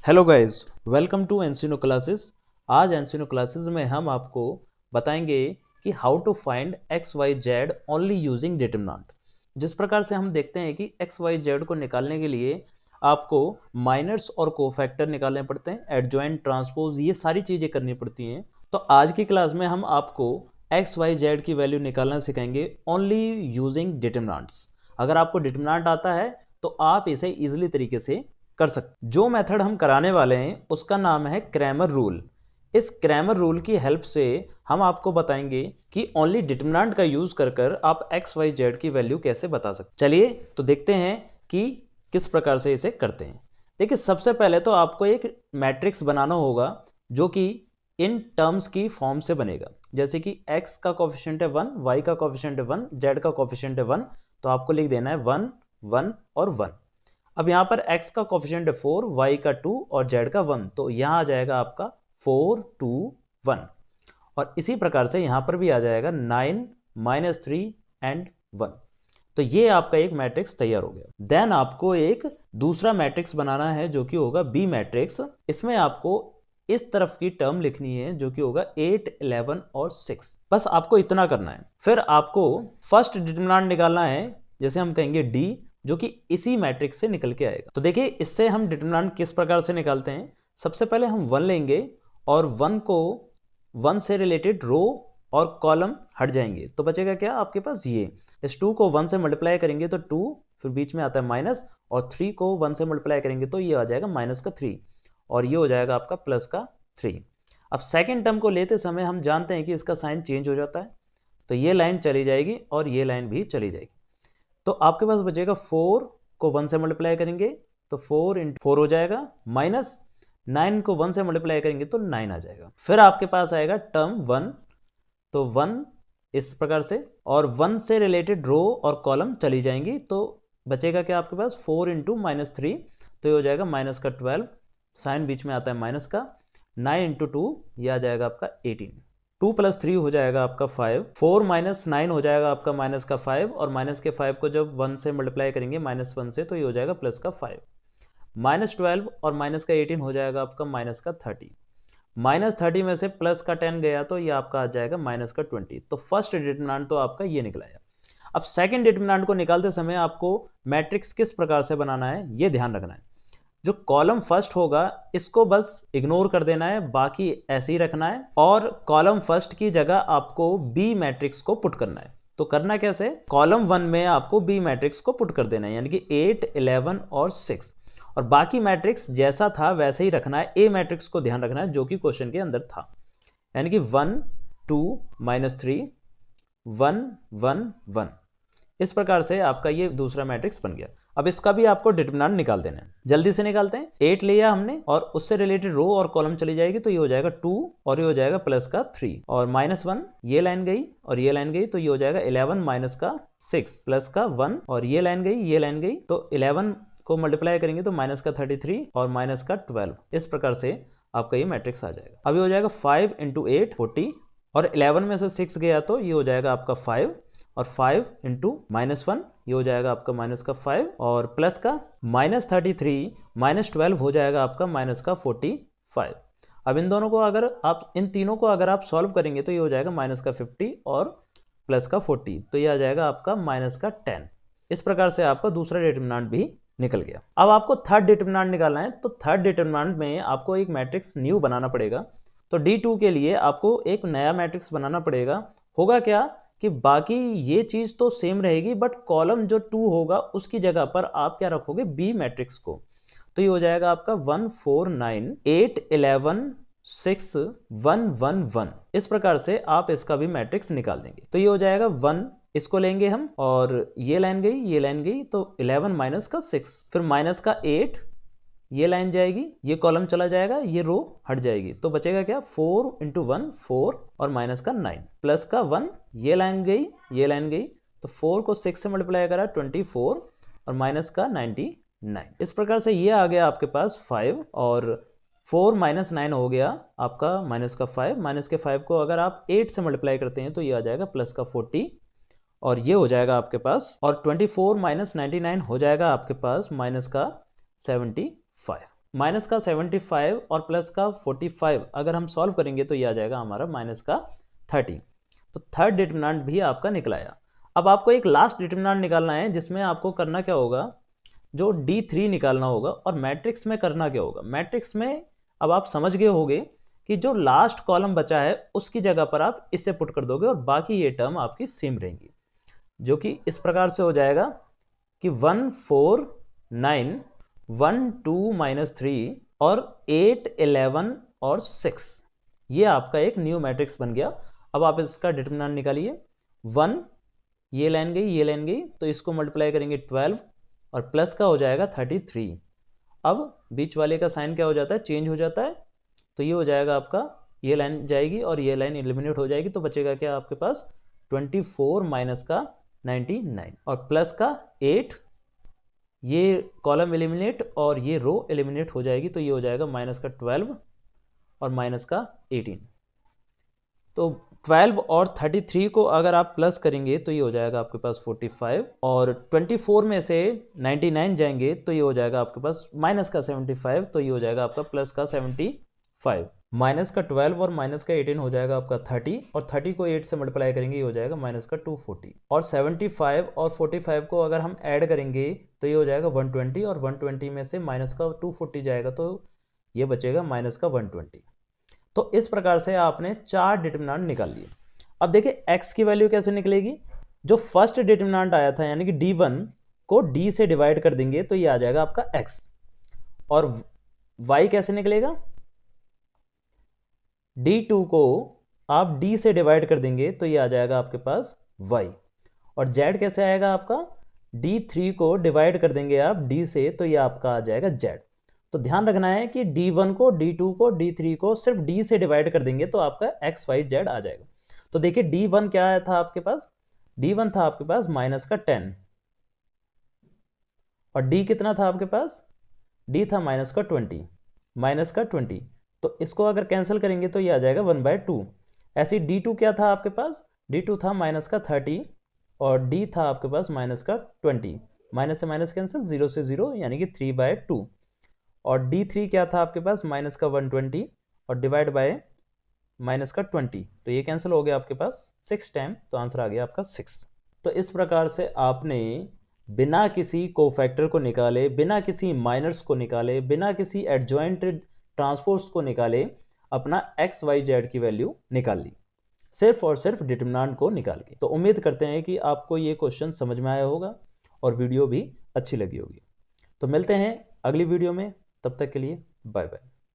Hello guys, welcome to Encino classes. आज Encino classes में हम आपको बताएंगे कि how to find X Y Z only using determinant. जिस प्रकार से हम देखते हैं कि एक्स वाई जेड को निकालने के लिए आपको माइनर्स और कोफैक्टर निकालने पड़ते हैं, एडजॉइंट, ट्रांसपोज, ये सारी चीज़ें करनी पड़ती हैं। तो आज की क्लास में हम आपको एक्स वाई जेड की वैल्यू निकालना सिखाएंगे ओनली यूजिंग डिटरमिनेंट्स। अगर आपको डिटरमिनेंट आता है तो आप इसे इजीली तरीके से कर सकते। जो मेथड हम कराने वाले हैं उसका नाम है क्रैमर रूल। इस क्रैमर रूल की हेल्प से हम आपको बताएंगे कि ओनली डिटरमिनेंट का यूज कर कर आप एक्स वाई जेड की वैल्यू कैसे बता सकते। चलिए तो देखते हैं कि किस प्रकार से इसे करते हैं। देखिए, सबसे पहले तो आपको एक मैट्रिक्स बनाना होगा जो कि इन टर्म्स की फॉर्म से बनेगा। जैसे कि x का कोफिशिएंट है 1, y का कोफिशिएंट है 1, z का कोफिशिएंट है 1, तो आपको लिख देना है 1 1 और 1। अब यहां पर x का कोफिशिएंट है 4, y का 2 और z का 1, तो यहां आ जाएगा आपका 4 2 1। और इसी प्रकार से यहां पर भी आ जाएगा 9 -3 एंड 1। तो ये आपका एक मैट्रिक्स तैयार हो गया। देन आपको एक दूसरा मैट्रिक्स बनाना है जो कि होगा बी मैट्रिक्स। इसमें आपको इस तरफ की टर्म लिखनी है जो कि होगा 8 11 और 6। बस आपको इतना करना है। फिर आपको फर्स्ट डिटरमिनेंट निकालना है, जैसे हम कहेंगे डी, जो कि इसी मैट्रिक्स से निकल के आएगा। तो देखिए, इससे हम डिटरमिनेंट किस प्रकार से निकालते हैं। सबसे पहले हम 1 लेंगे और 1 को 1 से रिलेटेड रो और कॉलम हट जाएंगे, तो बचेगा क्या आपके पास ये। इस 2 को 1 से मल्टीप्लाई करेंगे तो 2, फिर बीच में आता है माइनस, और 3 को 1 से मल्टीप्लाई करेंगे तो ये आ जाएगा माइनस का 3, और ये हो जाएगा आपका प्लस का 3। अब सेकेंड टर्म को लेते समय हम जानते हैं कि इसका साइन चेंज हो जाता है, तो ये लाइन चली जाएगी और ये लाइन भी चली जाएगी। तो आपके पास बचेगा 4 को 1 से मल्टीप्लाई करेंगे तो 4 × 4 हो जाएगा, माइनस 9 को 1 से मल्टीप्लाई करेंगे तो 9 आ जाएगा। फिर आपके पास आएगा टर्म 1, तो 1 इस प्रकार से, और 1 से रिलेटेड रो और कॉलम चली जाएंगी, तो बचेगा क्या आपके पास 4 × -3, तो ये हो जाएगा माइनस का 12, साइन बीच में आता है माइनस का, 9 × 2 ये आ जाएगा आपका 18, 2 + 3 हो जाएगा आपका 5, 4 - 9 हो जाएगा आपका माइनस का 5, और माइनस के 5 को जब 1 से मल्टीप्लाई करेंगे -1 से तो ये हो जाएगा प्लस का 5, -12 और माइनस का 18 हो जाएगा आपका माइनस का 30, -30 में से प्लस का 10 गया तो ये आपका आ जाएगा माइनस का 20। तो फर्स्ट डिटरमिनेंट तो आपका ये निकला है। अब सेकंड डिटरमिनेंट को निकालते समय आपको मैट्रिक्स किस प्रकार से बनाना है ये ध्यान रखना है। जो कॉलम फर्स्ट होगा इसको बस इग्नोर कर देना है, बाकी ऐसे ही रखना है, और कॉलम फर्स्ट की जगह आपको बी मैट्रिक्स को पुट करना है। तो करना कैसे, कॉलम 1 में आपको बी मैट्रिक्स को पुट कर देना है, यानी कि 8 11 और 6, और बाकी मैट्रिक्स जैसा था वैसे ही रखना है। ए मैट्रिक्स को ध्यान रखना है जो कि क्वेश्चन के अंदर था, यानी कि 1 2 -3 1 1 1। इस प्रकार से आपका ये दूसरा मैट्रिक्स बन गया। अब इसका भी आपको डिटरमिनेंट निकाल देना है, जल्दी से निकालते हैं। 8 लिया हमने और उससे रिलेटेड रो और कॉलम चली जाएगी, तो ये हो जाएगा 2 और ये हो जाएगा प्लस का 3, और -1 ये लाइन गई और ये लाइन गई, तो ये हो जाएगा 11 माइनस का 6 प्लस का 1, और ये लाइन गई ये लाइन गई, तो 11 को मल्टीप्लाई करेंगे तो माइनस का 33 और माइनस का 12। इस प्रकार से आपका ये मैट्रिक्स आ जाएगा। अब ये हो जाएगा 5 × 8 40, और 11 में से 6 गया तो ये हो जाएगा आपका 5, और 5 × -1 ये हो जाएगा आपका माइनस का 5, और प्लस का -33 -12 हो जाएगा आपका माइनस का 45। अब इन दोनों को अगर आप, इन तीनों को अगर आप सॉल्व करेंगे तो ये हो जाएगा माइनस का 50 और प्लस का 40, तो ये आ जाएगा आपका माइनस का 10। इस प्रकार से आपका दूसरा डिटरमिनेंट भी निकल गया। अब आपको थर्ड डिटरमिनेंट निकालना है, तो थर्ड डिटरमिनेंट में आपको एक मैट्रिक्स न्यू बनाना पड़ेगा। तो D2 के लिए आपको एक नया मैट्रिक्स बनाना पड़ेगा। होगा क्या कि बाकी ये चीज तो सेम रहेगी, बट कॉलम जो 2 होगा उसकी जगह पर आप क्या रखोगे, बी मैट्रिक्स को। तो ये हो जाएगा आपका 1 4 9 8 11 6 1 1 1। इस प्रकार से आप इसका भी मैट्रिक्स निकाल देंगे। तो ये हो जाएगा 1, इसको लेंगे हम, और ये लाइन गई ये लाइन गई, तो 11 माइनस का 6, फिर माइनस का 8, ये लाइन जाएगी, ये कॉलम चला जाएगा, ये रो हट जाएगी, तो बचेगा क्या 4 × 1 4 और माइनस का 9 प्लस का 1, ये लाइन गई ये लाइन गई, तो 4 को 6 से मल्टीप्लाई करा 24 और माइनस का 99। इस प्रकार से ये आ गया आपके पास 5, और 4 - 9 हो गया आपका माइनस का 5, माइनस के 5 को अगर आप 8 से मल्टीप्लाई करते हैं तो ये आ जाएगा प्लस का 40, और ये हो जाएगा आपके पास, और 24 - 99 हो जाएगा आपके पास माइनस का 75। माइनस का 75 और प्लस का 45 अगर हम सॉल्व करेंगे तो ये आ जाएगा हमारा माइनस का 30। तो थर्ड डिटरमिनेंट भी आपका निकलाया। अब आपको एक लास्ट डिटरमिनेंट निकालना है जिसमें आपको करना क्या होगा, जो D3 निकालना होगा। और मैट्रिक्स में करना क्या होगा, मैट्रिक्स में अब आप समझ गए होंगे कि जो लास्ट कॉलम बचा है उसकी जगह पर आप इससे पुट कर दोगे और बाकी ये टर्म आपकी सेम रहेंगी, जो कि इस प्रकार से हो जाएगा कि 1 4 9 1 2 -3 और 8 11 और 6, ये आपका एक न्यू मैट्रिक्स बन गया। अब आप इसका डिटरमिनेंट निकालिए। 1, ये लाइन गई ये लाइन गई, तो इसको मल्टीप्लाई करेंगे 12 और प्लस का हो जाएगा 33। अब बीच वाले का साइन क्या हो जाता है, चेंज हो जाता है, तो ये हो जाएगा आपका, ये लाइन जाएगी और ये लाइन एलिमिनेट हो जाएगी, तो बचेगा क्या आपके पास 24 माइनस का 99 और प्लस का 8, ये कॉलम एलिमिनेट और ये रो एलिमिनेट हो जाएगी, तो ये हो जाएगा माइनस का 12 और माइनस का 18। तो 12 और 33 को अगर आप प्लस करेंगे तो ये हो जाएगा आपके पास 45 और 24 में से 99 जाएंगे तो ये हो जाएगा आपके पास माइनस का 75, तो ये हो जाएगा आपका प्लस का 75। माइनस का 12 और माइनस का 18 हो जाएगा आपका 30 और 30 को 8 से मल्टीप्लाई करेंगे ये हो जाएगा माइनस का 240 और 75 और 45 को अगर हम ऐड करेंगे तो ये हो जाएगा 120 और 120 में से माइनस का 240 जाएगा तो ये बचेगा माइनस का 120। तो इस प्रकार से आपने 4 डिटरमिनेंट निकाल लिए। अब देखिए x की वैल्यू कैसे निकलेगी, जो फर्स्ट डिटरमिनेंट आया था यानी कि d1 को d से डिवाइड कर देंगे तो ये आ जाएगा आपका x, और y कैसे निकलेगा, d2 को आप d से डिवाइड कर देंगे तो ये आ जाएगा आपके पास y, और z कैसे आएगा आपका, d3 को डिवाइड कर देंगे आप d से तो ये आपका आ जाएगा z। तो ध्यान रखना है कि d1 को d2 को d3 को सिर्फ d से डिवाइड कर देंगे तो आपका x y z आ जाएगा। तो देखिए d1 क्या आया था आपके पास, d1 था आपके पास माइनस का 10 और d कितना था आपके पास, d था माइनस का 20 तो इसको अगर कैंसिल करेंगे तो ये आ जाएगा 1/2। ऐसे d2 क्या था आपके पास, d2 था माइनस का 30 और d था आपके पास माइनस का 20, माइनस से माइनस कैंसिल, 0 से 0 यानी कि 3/2। और d3 क्या था आपके पास माइनस का 120 और डिवाइड बाय माइनस का 20, तो ये कैंसिल हो गया आपके पास 6 टाइम, तो आंसर आ गया आपका 6। तो इस प्रकार से आपने बिना किसी कोफैक्टर को निकाले, बिना किसी माइनर्स को निकाले, बिना किसी एडजॉइंट ट्रांसपोर्ट्स को निकाले अपना एक्स वाई जेड की वैल्यू निकाल ली, सिर्फ और सिर्फ डिटरमिनेंट को निकाल के। तो उम्मीद करते हैं कि आपको ये क्वेश्चन समझ में आया होगा और वीडियो भी अच्छी लगी होगी। तो मिलते हैं अगली वीडियो में, तब तक के लिए बाय बाय।